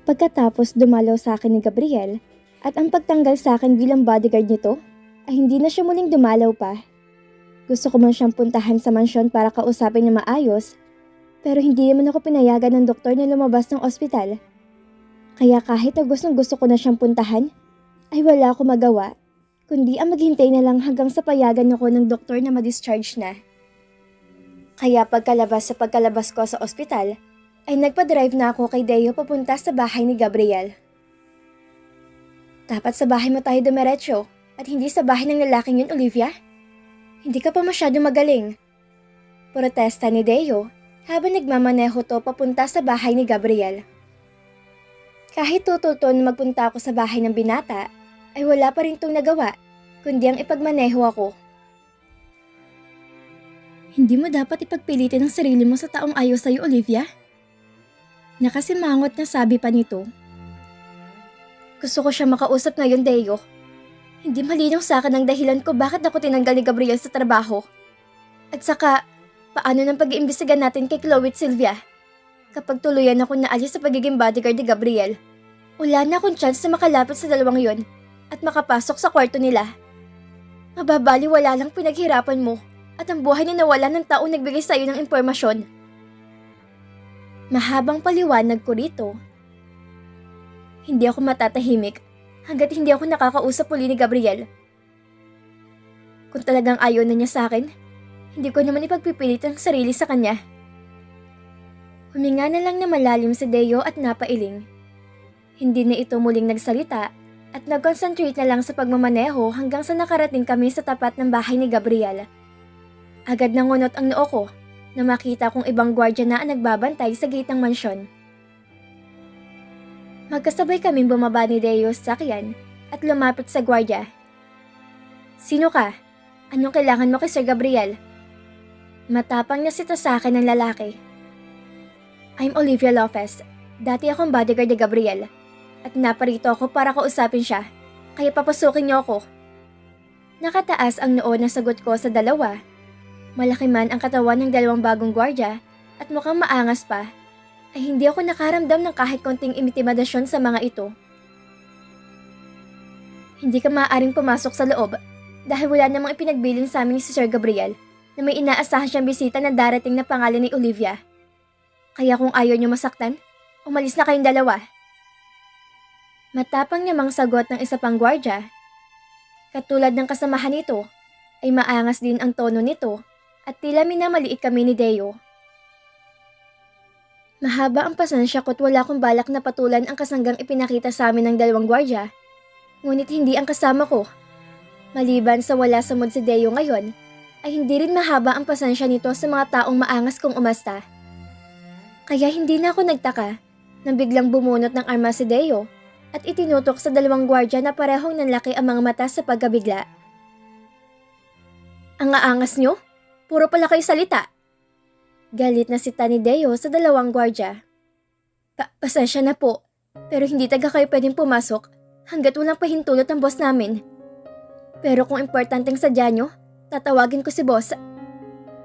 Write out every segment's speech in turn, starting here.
Pagkatapos dumalaw sa akin ni Gabriel at ang pagtanggal sa akin bilang bodyguard nito, ay hindi na siya muling dumalaw pa. Gusto ko man siyang puntahan sa mansyon para kausapin na maayos, pero hindi naman ako pinayagan ng doktor na lumabas ng ospital. Kaya kahit na gusto ko na siyang puntahan, ay wala ako magawa, kundi ang maghintay na lang hanggang sa payagan ako ng doktor na ma-discharge na. Kaya pagkalabas ko sa ospital, ay nagpa-drive na ako kay Deo papunta sa bahay ni Gabriel. Dapat sa bahay mo tayo dumiretso at hindi sa bahay ng lalaking yun, Olivia. Hindi ka pa masyado magaling. Protesta ni Deo habang nagmamaneho to papunta sa bahay ni Gabriel. Kahit tutulto na magpunta ako sa bahay ng binata, ay wala pa rin itong nagawa, kundi ang ipagmaneho ako. Hindi mo dapat ipagpilitin ang sarili mo sa taong ayaw sa'yo, Olivia. Nakasimangot na sabi pa nito. Gusto ko siya makausap ngayon, Deo. Hindi malinaw sa akin ang dahilan ko bakit ako tinanggal ni Gabriel sa trabaho. At saka, paano ng pag-iimbestiga natin kay Chloe at Sylvia? Kapag tuluyan ako naalis sa pagiging bodyguard ni Gabriel, wala na akong chance na makalapit sa dalawang yon at makapasok sa kwarto nila. Mababaliwala lang pinaghirapan mo at ang buhay na nawala ng taong nagbigay sa iyo ng impormasyon. Mahabang paliwanag ko rito. Hindi ako matatahimik hanggat hindi ako nakakausap uli ni Gabriel. Kung talagang ayaw na niya sa akin, hindi ko naman ipagpipilit ang sarili sa kanya. Huminga na lang na malalim si Deo at napailing. Hindi na ito muling nagsalita at nag-concentrate na lang sa pagmamaneho hanggang sa nakarating kami sa tapat ng bahay ni Gabriel. Agad nangunot ang noo ko na makita kong ibang gwardya na ang nagbabantay sa gate ng mansyon. Magkasabay kaming bumaba ni Deo sa sakyan at lumapit sa gwardya. Sino ka? Anong kailangan mo kay Sir Gabriel? Matapang na sita sa akin ng lalaki. I'm Olivia Lopez. Dati akong bodyguard ni Gabriel. At naparito ako para kausapin siya. Kaya papasukin niyo ako. Nakataas ang noo na sagot ko sa dalawa. Malaki man ang katawan ng dalawang bagong gwardya at mukhang maangas pa, ay hindi ako nakaramdam ng kahit konting intimidasyon sa mga ito. Hindi ka maaaring pumasok sa loob dahil wala namang ipinagbilin sa amin ni si Sir Gabriel na may inaasahan siyang bisita na darating na pangalan ni Olivia. Kaya kung ayaw niyo masaktan, umalis na kayong dalawa. Matapang namang sagot ng isa pang gwardya. Katulad ng kasamahan nito, ay maangas din ang tono nito at tila minamaliit kami ni Deo. Mahaba ang pasensya ko't wala akong balak na patulan ang kasanggang ipinakita sa amin ng dalawang gwardya, ngunit hindi ang kasama ko. Maliban sa wala sa mood si Deo ngayon, ay hindi rin mahaba ang pasensya nito sa mga taong maangas kong umasta. Kaya hindi na ako nagtaka nang biglang bumunot ng arma si Deo at itinutok sa dalawang gwardya na parehong nanlaki ang mga mata sa pagkabigla. Ang aangas nyo? Puro pala kayo salita. Galit na si ni Deo sa dalawang gwardya. Pasensya na po, pero hindi taga kayo pwedeng pumasok hanggat walang pahintulot ang boss namin. Pero kung importanteng sadya nyo, tatawagin ko si boss.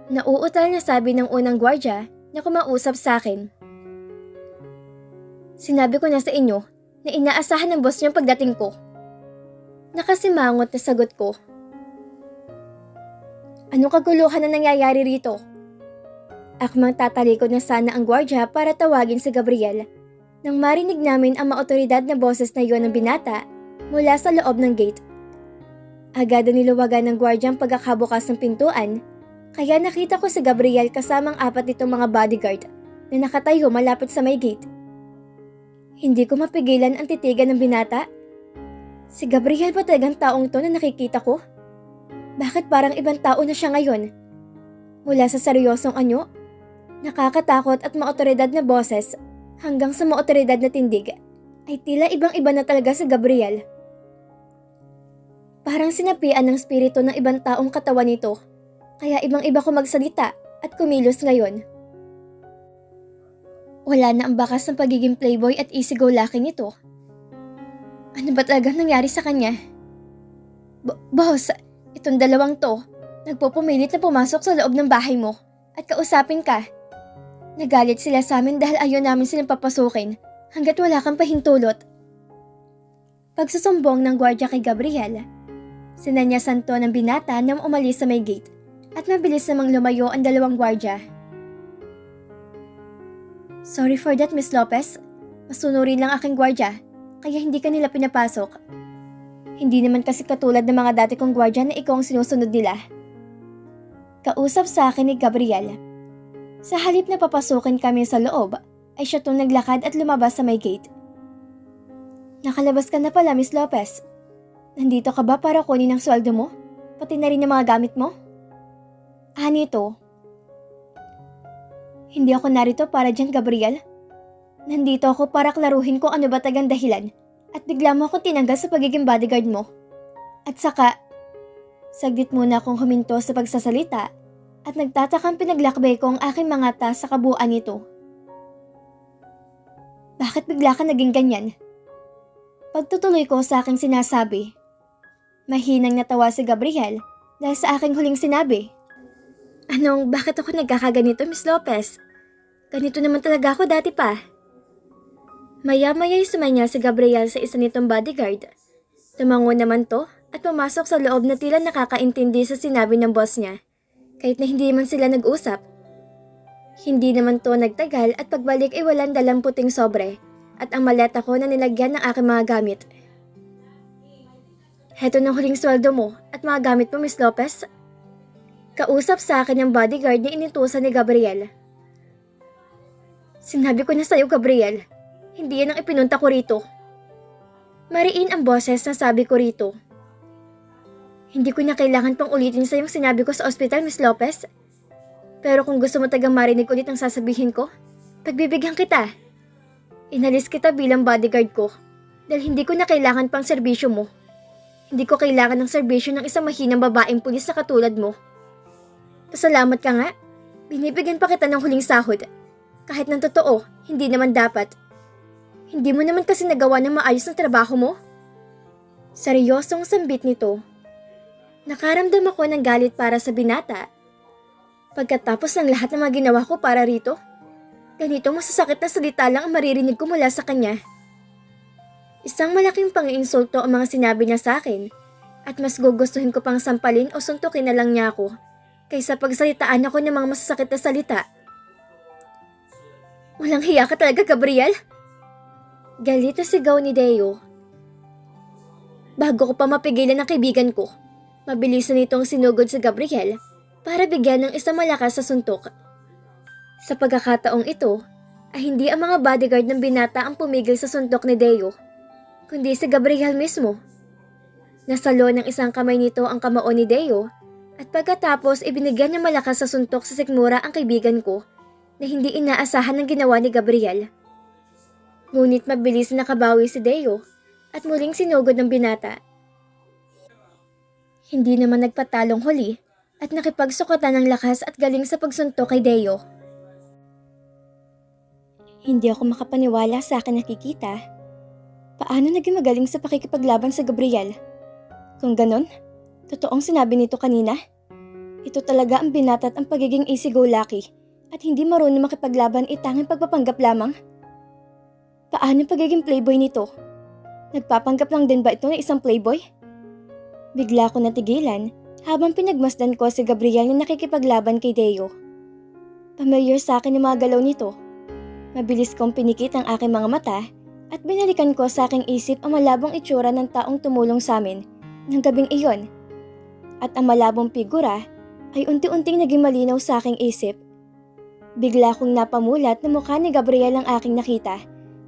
Nauutal na sabi ng unang gwardya na kumausap sa akin. Sinabi ko na sa inyo na inaasahan ng boss niyo ang pagdating ko. Nakasimangot na sagot ko. Anong kaguluhan na nangyayari rito? Akmang tatalikod na sana ang gwardya para tawagin si Gabriel nang marinig namin ang maotoridad na boses na iyon ng binata mula sa loob ng gate. Agad na niluwagan ng gwardya ang pagkakabukas ng pintuan, kaya nakita ko si Gabriel kasamang apat nitong mga bodyguard na nakatayo malapit sa may gate. Hindi ko mapigilan ang titigan ng binata. Si Gabriel ba talagang taong to na nakikita ko? Bakit parang ibang tao na siya ngayon? Mula sa seryosong anyo, nakakatakot at maotoridad na boses hanggang sa maotoridad na tindig, ay tila ibang-iba na talaga si Gabriel. Parang sinapian ng spirito ng ibang taong katawan nito, kaya ibang-iba ko magsalita at kumilos ngayon. Wala na ang bakas ng pagiging playboy at easy-go-lucky nito. Ano ba talagang nangyari sa kanya? Boss, itong dalawang to, nagpupumilit na pumasok sa loob ng bahay mo at kausapin ka. Nagalit sila sa amin dahil ayaw namin silang papasukin hanggat wala kang pahintulot. Pagsusumbong ng gwardya kay Gabriel, sinanyasan to ng binata na umalis sa may gate at mabilis namang lumayo ang dalawang gwardya. Sorry for that, Miss Lopez. Masunurin lang aking gwardya, kaya hindi ka nila pinapasok. Hindi naman kasi katulad ng mga dati kong gwardya na ikaw ang sinusunod nila. Kausap sa akin ni Gabriel. Sa halip na papasukin kami sa loob, ay siya tong naglakad at lumabas sa may gate. Nakalabas ka na pala, Miss Lopez. Nandito ka ba para kunin ang sweldo mo? Pati na rin ang mga gamit mo? Nito. Hindi ako narito para dyan, Gabriel. Nandito ako para klaruhin kung ano ba tagang dahilan at bigla mo akong tinanggal sa pagiging bodyguard mo. At saka, saglit muna akong huminto sa pagsasalita at nagtatakang pinaglakbay ko ang aking mga tas sa kabuuan nito. Bakit bigla ka naging ganyan? Pagtutuloy ko sa aking sinasabi, mahinang natawa si Gabriel dahil sa aking huling sinabi. Bakit ako nagkakaganito, Miss Lopez? Ganito naman talaga ako dati pa. Maya-maya'y sumanya si Gabriel sa isa nitong bodyguard. Tumango naman to at pumasok sa loob na tila nakakaintindi sa sinabi ng boss niya, kahit na hindi man sila nag-usap. Hindi naman to nagtagal at pagbalik ay walang dalang puting sobre at ang maleta ko na nilagyan ng aking mga gamit. Heto ng huling sweldo mo at mga gamit mo, Miss Lopez. Kausap sa akin ang bodyguard na inintusan ni Gabriel. Sinabi ko na sa'yo, Gabriel. Hindi yan ang ipinunta ko rito. Mariin ang boses na sabi ko rito. Hindi ko na kailangan pang ulitin sa yung sinabi ko sa ospital, Miss Lopez. Pero kung gusto mo tagang marinig ulit ang sasabihin ko, pagbibigyan kita. Inalis kita bilang bodyguard ko dahil hindi ko na kailangan pang serbisyo mo. Hindi ko kailangan ng serbisyo ng isang mahinang babaeng pulis na katulad mo. Pasalamat ka nga. Binibigyan pa kita ng huling sahod. Kahit ng totoo, hindi naman dapat. Hindi mo naman kasi nagawa ng maayos ng trabaho mo. Seryosong sambit nito. Nakaramdam ako ng galit para sa binata. Pagkatapos ng lahat ng mga ginawa ko para rito, ganito masasakit na salita lang ang maririnig ko mula sa kanya. Isang malaking pang-iinsulto ang mga sinabi niya sa akin at mas gugustuhin ko pang sampalin o suntukin na lang niya ako kaysa pagsalitaan ako ng mga masasakit na salita. Walang hiya ka talaga, Gabriel? Galit na sigaw ni Deo. Bago ko pa mapigilan ang kaibigan ko, mabilisan nitong sinugod si Gabriel para bigyan ng isang malakas sa suntok. Sa pagkakataong ito, ay hindi ang mga bodyguard ng binata ang pumigil sa suntok ni Deo, kundi si Gabriel mismo. Nasalo ng isang kamay nito ang kamao ni Deo at pagkatapos ibinigyan niya malakas sa suntok sa sikmura ang kaibigan ko na hindi inaasahan ng ginawa ni Gabriel. Ngunit mabilis na nakabawi si Deo at muling sinugod ng binata. Hindi naman nagpatalong huli at nakipagsukatan ng lakas at galing sa pagsuntok kay Deo. Hindi ako makapaniwala sa akin nakikita. Paano naging magaling sa pakikipaglaban sa Gabriel? Kung ganon, totoong sinabi nito kanina. Ito talaga ang binata at ang pagiging easy-go-lucky at hindi marunong makipaglaban itanging pagpapanggap lamang. Paano pagiging playboy nito? Nagpapanggap lang din ba ito ng isang playboy? Bigla ko natigilan habang pinagmasdan ko si Gabriel na nakikipaglaban kay Deo. Familiar sa akin ang mga galaw nito. Mabilis kong pinikit ang aking mga mata at binalikan ko sa aking isip ang malabong itsura ng taong tumulong sa amin ng gabing iyon. At ang malabong figura ay unti-unting naging malinaw sa aking isip. Bigla kong napamulat na mukha ni Gabriel ang aking nakita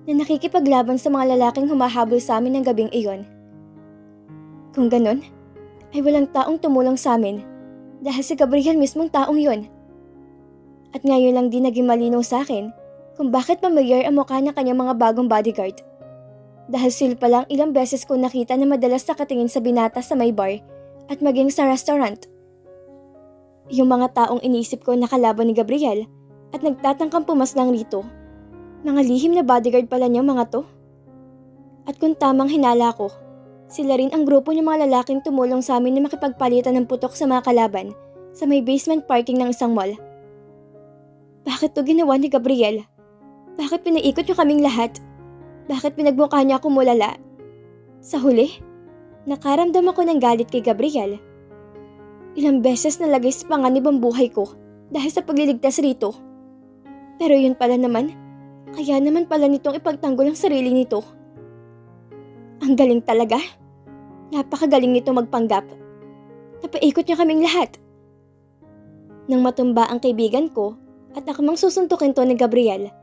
na nakikipaglaban sa mga lalaking humahabol sa amin ng gabing iyon. Kung ganon, ay walang taong tumulong sa amin dahil si Gabriel mismong taong yon. At ngayon lang din naging malinaw sa akin kung bakit familiar ang mukha ng kanyang mga bagong bodyguard. Dahil sil pa lang ilang beses ko nakita na madalas nakatingin sa binata sa may bar at maging sa restaurant. Yung mga taong iniisip ko nakalaban ni Gabriel at nagtatangkang pumaslang rito. Mga lihim na bodyguard pala niya mga to. At kung tamang hinala ko, sila rin ang grupo ng mga lalaking tumulong sa amin na makipagpalitan ng putok sa mga kalaban sa may basement parking ng isang mall. Bakit to ginawa ni Gabriel? Bakit pinaikot niyo kaming lahat? Bakit pinagmukha niya ako mulala? Sa huli, nakaramdam ako ng galit kay Gabriel. Ilang beses nalagay sa panganib ang buhay ko dahil sa pagliligtas rito. Pero yun pala naman, kaya naman pala nitong ipagtanggol ang sarili nito. Ang galing talaga. Napakagaling nito magpanggap. Napaikot niya kaming lahat. Nang matumba ang kaibigan ko at akmang susuntukin to ni Gabriel,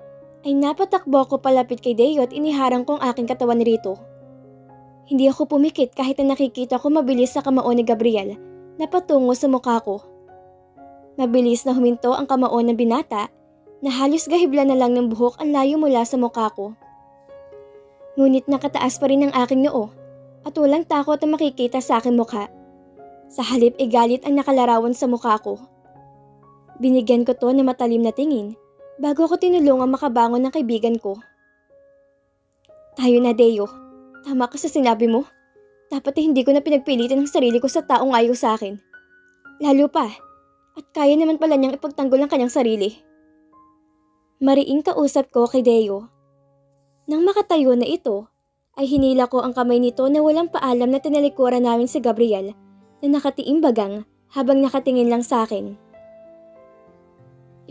ay napatakbo ako palapit kay Deo at iniharang ko ang aking katawan rito. Hindi ako pumikit kahit na nakikita ko mabilis sa kamao ni Gabriel na patungo sa mukha ko. Mabilis na huminto ang kamao ng binata na halos gahibla na lang ng buhok ang layo mula sa mukha ko. Ngunit nakataas pa rin ang aking noo at walang takot na makikita sa aking mukha. Sa halip ay galit ang nakalarawan sa mukha ko. Binigyan ko to ng matalim na tingin bago ko tinulungan makabangon ng kaibigan ko. Tayo na, Deo. Tama ka sa sinabi mo. Dapat ay hindi ko na pinagpilitan ang sarili ko sa taong ayaw sa akin. Lalo pa, at kaya naman pala niyang ipagtanggol ang kanyang sarili. Mariing kausap ko kay Deo. Nang makatayo na ito, ay hinila ko ang kamay nito na walang paalam na tinalikuran namin si Gabriel na nakatiimbagang habang nakatingin lang sa akin.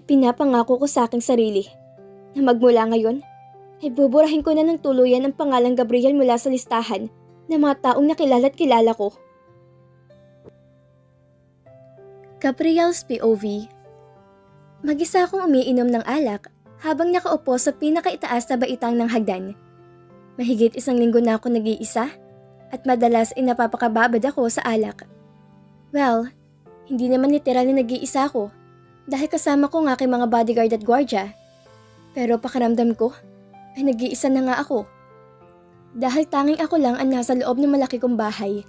Ipinapangako ko sa aking sarili na magmula ngayon ay buburahin ko na ng tuluyan ang pangalang Gabriel mula sa listahan ng mga taong nakilala at kilala ko. Gabriel's POV. Mag-isa akong umiinom ng alak habang nakaupo sa pinakaitaas na baitang ng hagdan. Mahigit 1 linggo na ako nag-iisa at madalas ay napapakababad ako sa alak. Well, hindi naman literal na nag-iisa ako dahil kasama ko ang aking mga bodyguard at gwardya. Pero pakiramdam ko ay nag-iisa na nga ako. Dahil tanging ako lang ang nasa loob ng malaki kong bahay.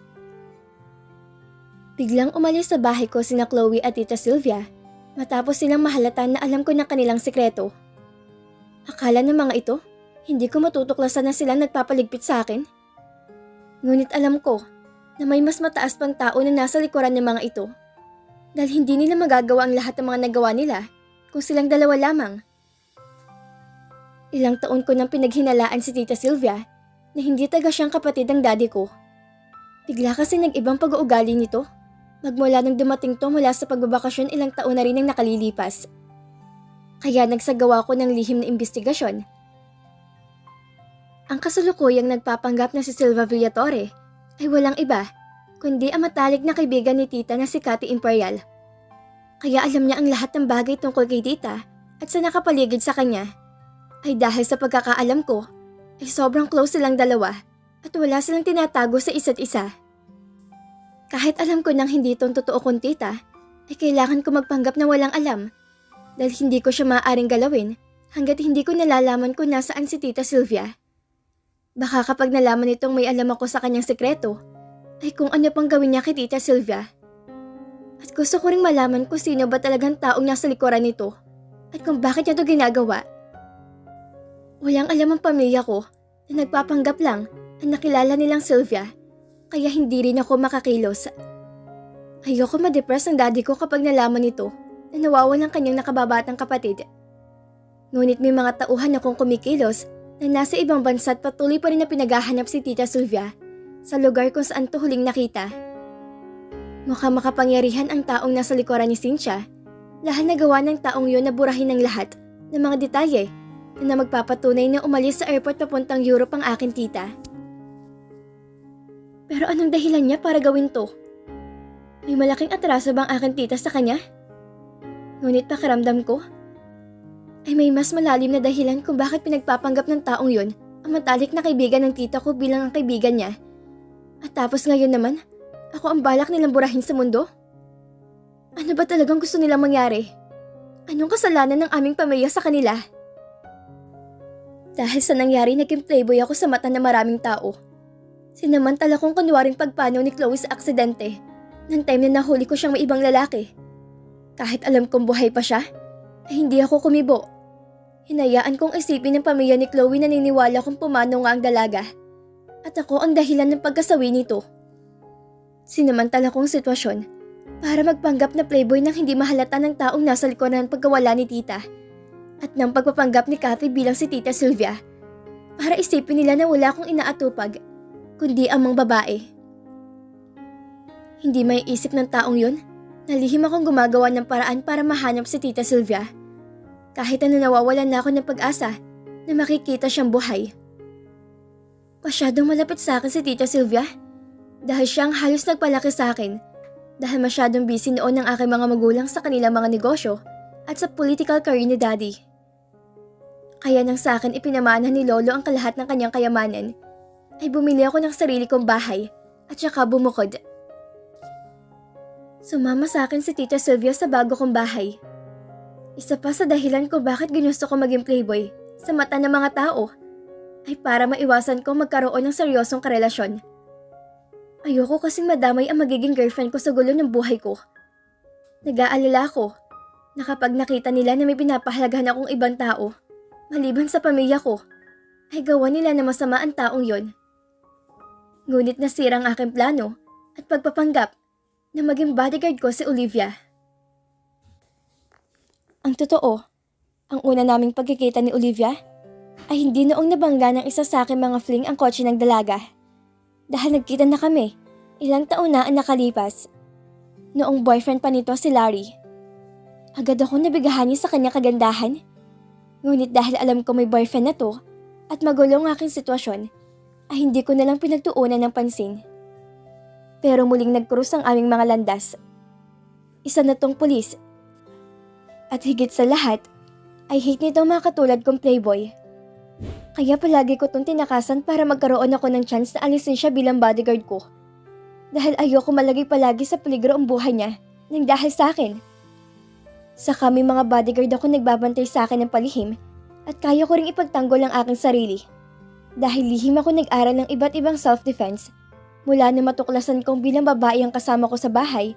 Biglang umalis sa bahay ko sina Chloe at Tita Sylvia matapos silang mahalata na alam ko ng kanilang sikreto. Akala ng mga ito, hindi ko matutuklasan na silang nagpapaligpit sa akin. Ngunit alam ko na may mas mataas pang tao na nasa likuran ng mga ito. Dahil hindi nila magagawa ang lahat ng mga nagawa nila kung silang dalawa lamang. Ilang taon ko nang pinaghinalaan si Tita Sylvia na hindi taga siyang kapatid ng daddy ko. Bigla kasi nag-ibang pag-uugali nito. Magmula nang dumating to mula sa pagbabakasyon ilang taon na rin ang nakalilipas. Kaya nagsagawa ko ng lihim na imbestigasyon. Ang kasalukuyang nagpapanggap na si Silva Villatore ay walang iba kundi ang matalik na kaibigan ni Tita na si Cathy Imperial. Kaya alam niya ang lahat ng bagay tungkol kay Tita at sa nakapaligid sa kanya. Ay dahil sa pagkakaalam ko, ay sobrang close silang dalawa at wala silang tinatago sa isa't isa. Kahit alam ko nang hindi itong totoo kong tita, ay kailangan ko magpanggap na walang alam dahil hindi ko siya maaaring galawin hanggat hindi ko nalalaman kung nasaan si Tita Sylvia. Baka kapag nalaman nitong may alam ako sa kanyang sekreto, ay kung ano pang gawin niya kay Tita Sylvia. At gusto ko ring malaman kung sino ba talagang taong nasa likuran nito at kung bakit niya ito ginagawa. Walang alam ang pamilya ko na nagpapanggap lang na nakilala nilang Sylvia, kaya hindi rin ako makakilos. Ayoko ma-depress ang daddy ko kapag nalaman nito na nawawalan ang kanyang nakababatang kapatid. Ngunit may mga tauhan akong kumikilos na nasa ibang bansa at patuloy pa rin na pinaghahanap si Tita Sylvia sa lugar kung saan to huling nakita. Mukhang makapangyarihan ang taong nasa likuran ni Cynthia dahil nagawa ng taong yun na burahin ng lahat ng mga detalye na magpapatunay na umalis sa airport papuntang Europe ang aking tita. Pero anong dahilan niya para gawin to? May malaking atraso bang aking tita sa kanya? Ngunit pakiramdam ko ay may mas malalim na dahilan kung bakit pinagpapanggap ng taong yun ang matalik na kaibigan ng tita ko bilang ang kaibigan niya. At tapos ngayon naman, ako ang balak nilang burahin sa mundo? Ano ba talagang gusto nilang mangyari? Anong kasalanan ng aming pamilya sa kanila? Dahil sa nangyari, naging playboy ako sa mata ng maraming tao. Sinamantala kong kunwaring pagpanaw ni Chloe sa aksidente nang time na nahuli ko siyang may ibang lalaki. Kahit alam kong buhay pa siya, ay hindi ako kumibo. Hinayaan kong isipin ng pamilya ni Chloe na naniniwala kung pumanaw nga ang dalaga at ako ang dahilan ng pagkasawi nito. Sinamantala kong sitwasyon para magpanggap na playboy nang hindi mahalata ng taong nasa likuran ng pagkawala ni tita at ng pagpapanggap ni Cathy bilang si Tita Sylvia para isipin nila na wala akong inaatupag, kundi amang babae. Hindi may isip ng taong yun na lihim akong gumagawa ng paraan para mahanap si Tita Sylvia. Kahit na nawawalan na ako ng pag-asa na makikita siyang buhay. Masyadong malapit sa akin si Tita Sylvia dahil siyang halos nagpalaki sa akin dahil masyadong busy noon ng aking mga magulang sa kanilang mga negosyo at sa political career ni Daddy. Kaya nang sa akin ipinamana ni Lolo ang kalahat ng kanyang kayamanan, ay bumili ako ng sarili kong bahay at saka bumukod. Sumama sa akin si Tita Sylvia sa bago kong bahay. Isa pa sa dahilan ko bakit ginusto ko maging playboy sa mata ng mga tao ay para maiwasan ko magkaroon ng seryosong karelasyon. Ayoko kasing madamay ang magiging girlfriend ko sa gulo ng buhay ko. Nag-aalala ko na kapag nakita nila na may pinapahalagahan akong ibang tao, maliban sa pamilya ko, ay gawa nila na masama ang taong yon. Ngunit nasira ang aking plano at pagpapanggap na maging bodyguard ko si Olivia. Ang totoo, ang una naming pagkikita ni Olivia ay hindi noong nabangga ng isa sa aking mga fling ang kotse ng dalaga. Dahil nagkita na kami, ilang taon na ang nakalipas. Noong boyfriend pa nito si Larry. Agad ako nabigahan niya sa kanyang kagandahan. Ngunit dahil alam ko may boyfriend na to at magulo ang aking sitwasyon, ay hindi ko nalang pinagtuunan ng pansin. Pero muling nagkrus ang aming mga landas. Isa na tong pulis. At higit sa lahat, ay hate nito mga katulad kong playboy. Kaya palagi ko tong tinakasan para magkaroon ako ng chance na alisin siya bilang bodyguard ko. Dahil ayoko malagay palagi sa peligro ang buhay niya nang dahil sa akin. Sa kami mga bodyguard ako nagbabantay sa akin ng palihim at kaya ko ring ipagtanggol ang aking sarili. Dahil lihim ako nag-aral ng iba't ibang self-defense mula na matuklasan kong bilang babae ang kasama ko sa bahay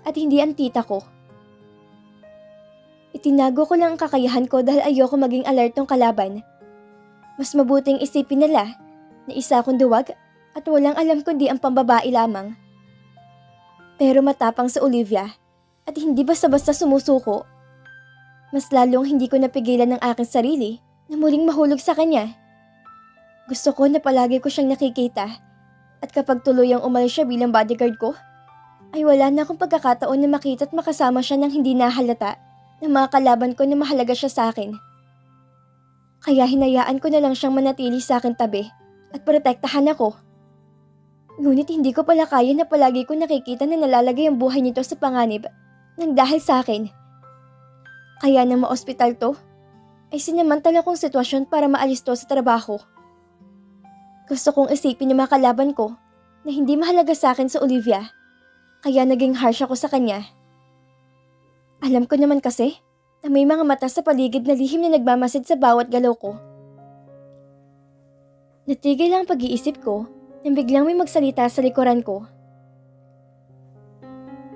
at hindi ang tita ko. Itinago ko lang ang kakayahan ko dahil ayoko maging alertong kalaban. Mas mabuting isipin nila na isa akong duwag at walang alam kundi ang pambabae lamang. Pero matapang sa Olivia at hindi basta-basta sumusuko. Mas lalong hindi ko napigilan ng aking sarili na muling mahulog sa kanya. Gusto ko na palagi ko siyang nakikita. At kapag tuluyang umalis siya bilang bodyguard ko, ay wala na akong pagkakataon na makita at makasama siya nang hindi nahalata ng mga kalaban ko na mahalaga siya sa akin. Kaya hinayaan ko na lang siyang manatili sa akin tabi at protektahan ako. Ngunit hindi ko pala kaya na palagi ko nakikita na nalalagay ang buhay nito sa panganib nang dahil sa akin. Kaya nang ma-ospital to, ay sinamantala kong sitwasyon para maalis to sa trabaho. Gusto kong isipin ng mga kalaban ko na hindi mahalaga sa akin sa Olivia, kaya naging harsh ako sa kanya. Alam ko naman kasi na may mga mata sa paligid na lihim na nagmamasid sa bawat galaw ko. Natigil lang ang pag-iisip ko nang biglang may magsalita sa likuran ko.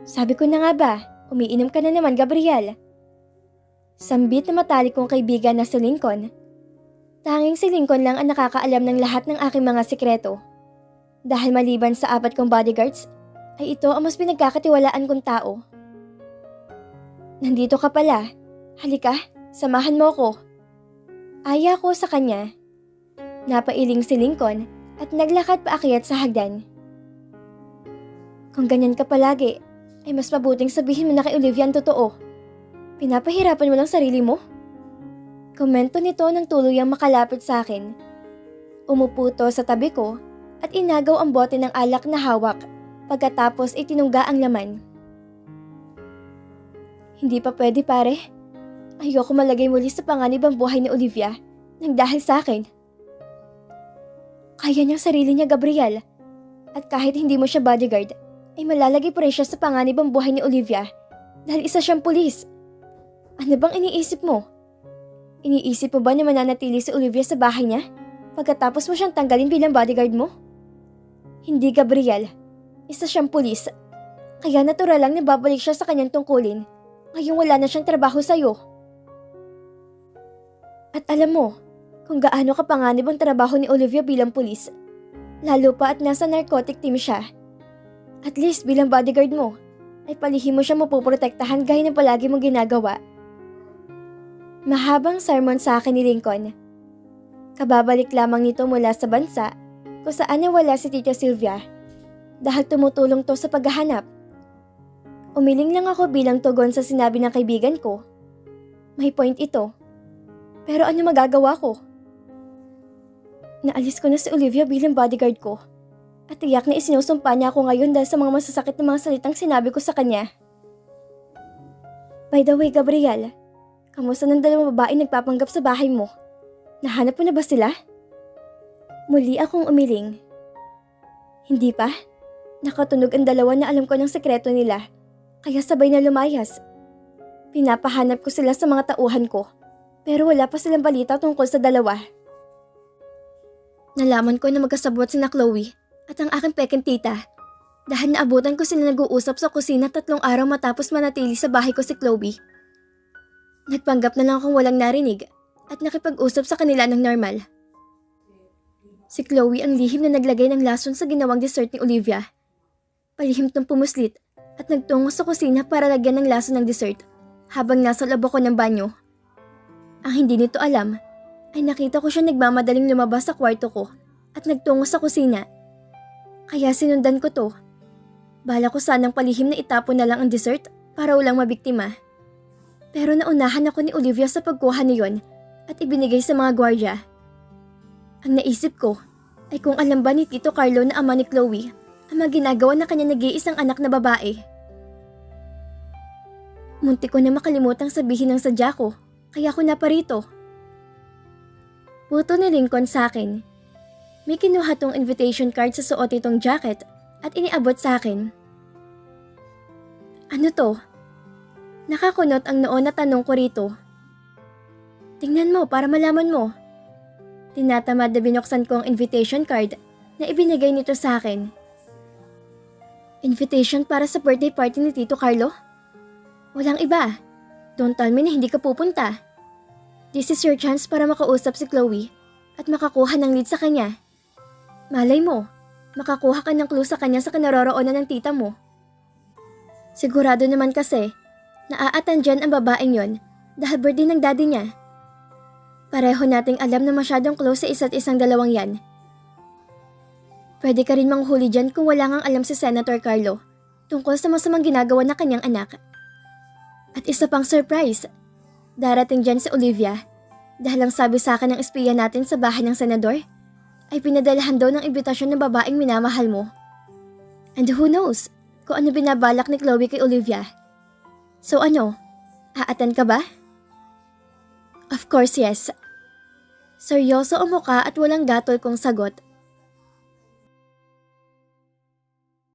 Sabi ko na nga ba, umiinom ka na naman, Gabriel. Sambit na matalik kong kaibigan na si Lincoln. Tanging si Lincoln lang ang nakakaalam ng lahat ng aking mga sikreto. Dahil maliban sa 4 kong bodyguards, ay ito ang mas pinagkakatiwalaan kong tao. Nandito ka pala. Halika, samahan mo ko. Aya ko sa kanya. Napailing si Lincoln at naglakad paakyat sa hagdan. Kung ganyan ka palagi, ay mas mabuting sabihin mo na kay Olivia ang totoo. Pinapahirapan mo lang sarili mo? Komento nito nang tuluyang makalapit sa akin. Umupo to sa tabi ko at inagaw ang bote ng alak na hawak pagkatapos itinungga ang laman. Hindi pa pwede pare. Ayoko malagay muli sa panganib ang buhay ni Olivia nang dahil sa akin. Kaya niyang sarili niya, Gabriel. At kahit hindi mo siya bodyguard, ay malalagay pa rin siya sa panganib ang buhay ni Olivia dahil isa siyang pulis. Ano bang iniisip mo? Iniisip mo ba na mananatili si Olivia sa bahay niya pagkatapos mo siyang tanggalin bilang bodyguard mo? Hindi, Gabriel. Isa siyang pulis. Kaya natural lang na babalik siya sa kanyang tungkulin ngayong wala na siyang trabaho sa'yo. At alam mo kung gaano kapanganib ang trabaho ni Olivia bilang pulis, lalo pa at nasa narcotic team siya. At least bilang bodyguard mo, ay palihim mo siya mapoprotektahan gaya ng palagi mong ginagawa. Mahabang sermon sa akin ni Lincoln. Kababalik lamang nito mula sa bansa kung saan nawala si Tita Sylvia dahil tumutulong to sa paghahanap. Umiling lang ako bilang tugon sa sinabi ng kaibigan ko. May point ito. Pero ano magagawa ko? Naalis ko na si Olivia bilang bodyguard ko. At tiyak na isinusumpa niya ako ngayon dahil sa mga masasakit na mga salitang sinabi ko sa kanya. By the way, Gabriel, kamusta ng dalawang babae nagpapanggap sa bahay mo? Nahanap mo na ba sila? Muli akong umiling. Hindi pa. Nakatunog ang dalawa na alam ko ng sekreto nila, kaya sabay na lumayas. Pinapahanap ko sila sa mga tauhan ko, pero wala pa silang balita tungkol sa dalawa. Nalaman ko na magkasabwat sina Chloe at ang aking pekeng tita dahil naabutan ko sila nag-uusap sa kusina 3 araw matapos manatili sa bahay ko si Chloe. Nagpanggap na lang akong walang narinig at nakipag-usap sa kanila ng normal. Si Chloe ang lihim na naglagay ng lason sa ginawang dessert ni Olivia. Palihim tong pumuslit at nagtungo sa kusina para lagyan ng lason ng dessert habang nasa loob ako ng banyo. Ang hindi nito alam ay nakita ko siya nagmamadaling lumabas sa kwarto ko at nagtungo sa kusina. Kaya sinundan ko to. Bala ko sanang palihim na itapon na lang ang dessert para walang mabiktima. Pero naunahan ako ni Olivia sa pagkuha niyon at ibinigay sa mga gwardiya. Ang naisip ko ay kung alam ba ni Tito Carlo na ama ni Chloe ang mga ginagawa na kanya nag-iisang anak na babae. Muntik ko na makalimutang sabihin ng sadya ko, kaya ako naparito. Puto ni Lincoln sa akin. May kinuha tong invitation card sa suot itong jacket at iniabot sa akin. Ano to? Nakakunot ang noon na tanong ko rito. Tingnan mo para malaman mo. Tinatamad na binuksan ko ang invitation card na ibinigay nito sa akin. Invitation para sa birthday party ni Tito Carlo? Walang iba. Don't tell me na hindi ka pupunta. This is your chance para makausap si Chloe at makakuha ng lead sa kanya. Malay mo, makakuha ka ng clue sa kanya sa kinaroroonan ng tita mo. Sigurado naman kasi, naaatandyan ang babaeng yon dahil birthday ng daddy niya. Pareho nating alam na masyadong close sa isa't isang dalawang yan. Pwede ka rin manghuli dyan kung wala ngang alam si Senator Carlo tungkol sa masamang ginagawa na kanyang anak. At isa pang surprise, darating dyan si Olivia dahil ang sabi sa akin ng espiya natin sa bahay ng senador ay pinadalahan daw ng imbitasyon ng babaeng minamahal mo. And who knows kung ano binabalak ni Chloe kay Olivia. So ano, aatan ka ba? Of course yes. Seryoso ang muka at walang gatol kong sagot